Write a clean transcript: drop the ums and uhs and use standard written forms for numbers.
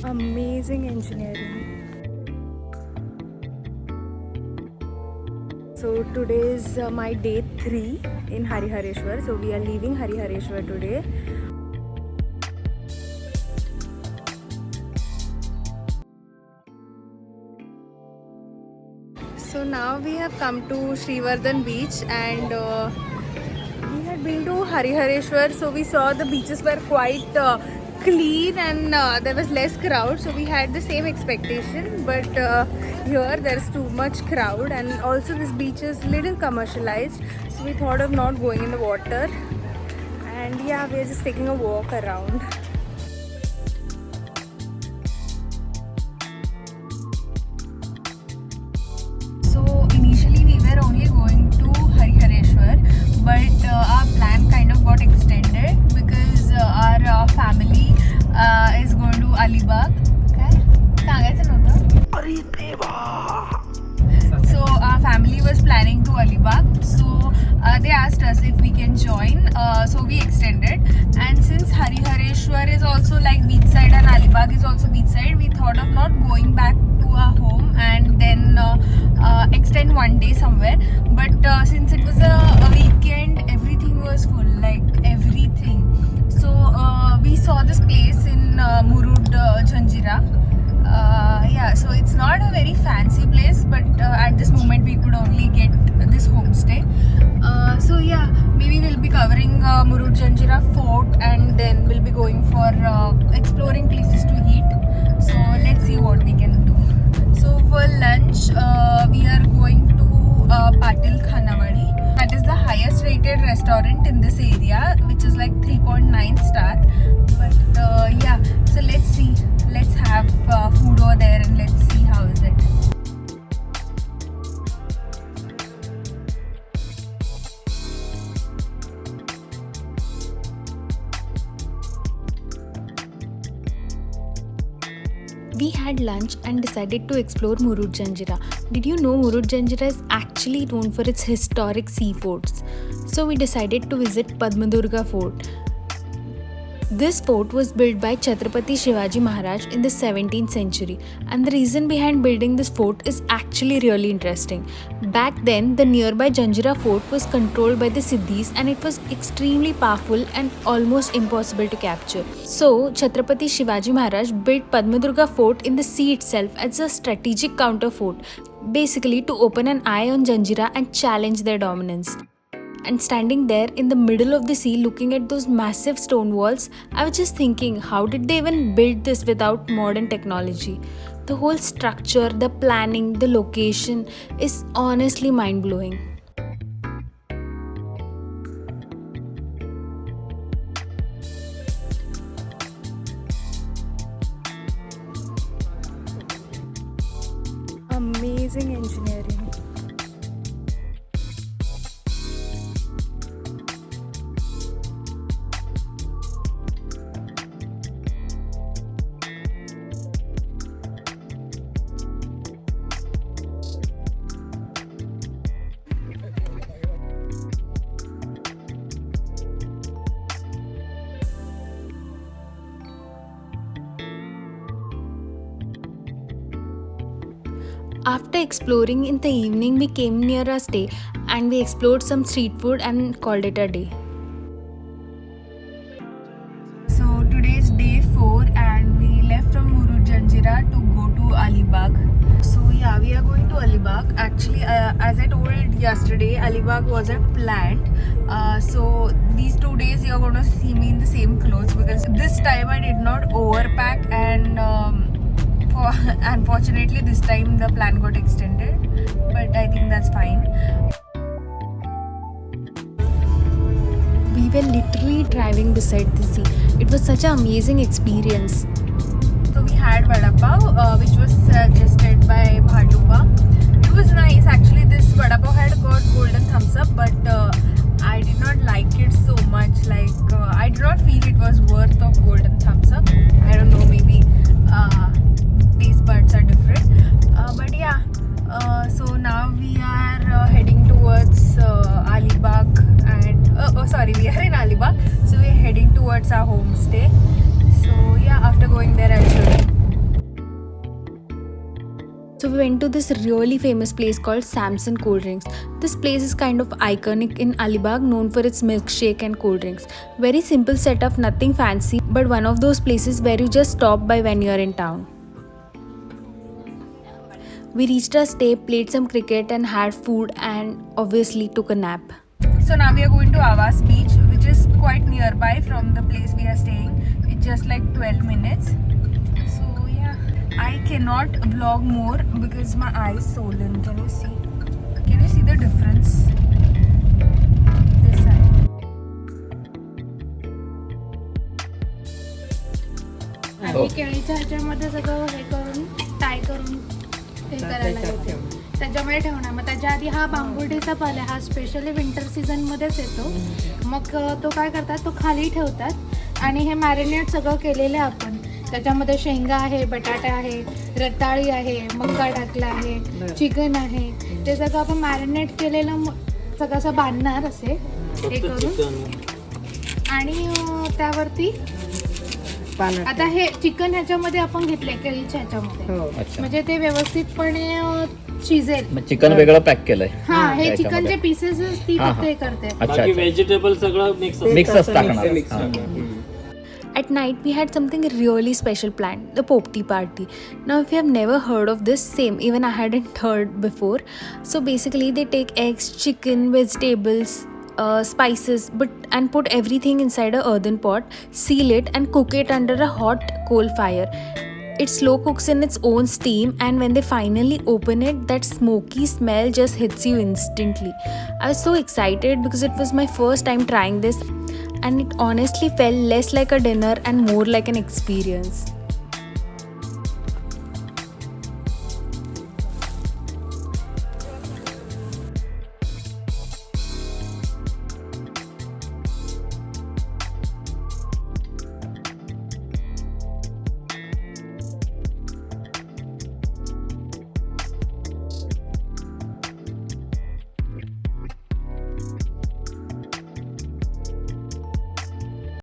Amazing engineering. So today is my day 3 in Harihareshwar. So we are leaving Harihareshwar today. So now we have come to Srivardhan beach, and we had been to Harihareshwar. So we saw the beaches were quite clean, and there was less crowd. So we had the same expectation, but here there's too much crowd, and also this beach is little commercialized. So we thought of not going in the water, and yeah, we are just taking a walk around. So initially we were only going to Harihareshwar, but our plan kind of got extended because our family is going to Alibag. काय? सांगायचं नव्हतं. अरे देवा! So our family was planning to Alibag. So they asked us if we can join. So we extended. And since Harihareshwar is also like beachside and Alibag is also beachside, we thought of not going back to our home and then extend one day somewhere. But since it was a weekend, everything was full, like everything. So we saw this place in Murud Janjira. Yeah, so it's not a very fancy place, but at this moment we could only get this homestay. So yeah, maybe we'll be covering Murud Janjira Fort, and then we'll be going for exploring places to eat. So let's see what we can do. So for lunch, we are going to Patil Khanawadi. That is the highest rated restaurant in this area, which is like 3.9 star. But yeah, so let's see. Let's have food over there and let's see how is it. We had lunch and decided to explore Murud Janjira. Did you know Murud Janjira is actually known for its historic sea forts? So we decided to visit Padmadurga Fort. This fort was built by Chhatrapati Shivaji Maharaj in the 17th century, and the reason behind building this fort is actually really interesting. Back then, the nearby Janjira fort was controlled by the Siddhis, and it was extremely powerful and almost impossible to capture. So, Chhatrapati Shivaji Maharaj built Padmadurga fort in the sea itself as a strategic counter fort, basically to open an eye on Janjira and challenge their dominance. And standing there in the middle of the sea looking at those massive stone walls, I was just thinking, how did they even build this without modern technology? The whole structure, the planning, the location is honestly mind-blowing. Amazing engineering. After exploring in the evening, we came near our stay and we explored some street food and called it a day. So today is day 4 and we left from Murud Janjira to go to Alibag. So yeah, we are going to Alibag. Actually, as I told yesterday, Alibag wasn't planned. So these 2 days you're going to see me in the same clothes because this time I did not overpack, and unfortunately this time the plan got extended, but I think that's fine. We were literally driving beside the sea. It was such an amazing experience. So we had vada pav, which was suggested by Bhatupa. It was nice actually. This vada pav had got golden thumbs up, but I did not like it so much. Like I did not feel it was worth of golden thumbs up. I don't know, maybe taste buds are different, but yeah, so now we are heading towards Alibag, and we are in Alibag, so we are heading towards our homestay. So yeah, after going there I'll show you. So we went to this really famous place called Samson Cold Drinks. This place is kind of iconic in Alibag, known for its milkshake and cold drinks. Very simple setup, nothing fancy, but one of those places where you just stop by when you're in town. We reached our stay, played some cricket and had food and obviously took a nap. So now we are going to Awas Beach, which is quite nearby from the place we are staying. It's just like 12 minutes. So yeah, I cannot vlog more because my eye is swollen. Can you see? Can you see the difference? This side. आणि केळीच्या ह्याच्यामध्ये सगळं हे करून टाय करून ते करायला घेते. त्याच्यामध्ये ठेवणार. मग त्याच्या आधी हा बांबुर्डीचा फल आहे. हा स्पेशली विंटर सीझनमध्येच येतो. मग तो काय करतात, तो खाली ठेवतात आणि हे मॅरिनेट सगळं केलेलं आहे आपण. त्याच्यामध्ये शेंगा आहे, बटाटा आहे, रताळी आहे, मक्का टाकला आहे, चिकन आहे. ते सगळं आपण मॅरिनेट केलेलं सगळं असं बांधणार असे हे करून. आणि त्यावरती आता हे चिकन ह्याच्यामध्ये आपण घेतले केळीच्या ह्याच्यामध्ये, म्हणजे ते व्यवस्थितपणे शिजेल. चिकन वेगळं पॅक केलंय. हा, हे चिकनचे पीसेस ती फक्त हे करते. बाकी व्हेजिटेबल सगळं मिक्सच टाकणार. At night, we had something really special planned, the Popti party. Now, if you have never heard of this, same, even I hadn't heard before. So basically, they take eggs, chicken, vegetables, spices, and put everything inside a earthen pot, seal it, and cook it under a hot coal fire. It slow cooks in its own steam, and when they finally open it, that smoky smell just hits you instantly. I was so excited because it was my first time trying this, and it honestly felt less like a dinner and more like an experience.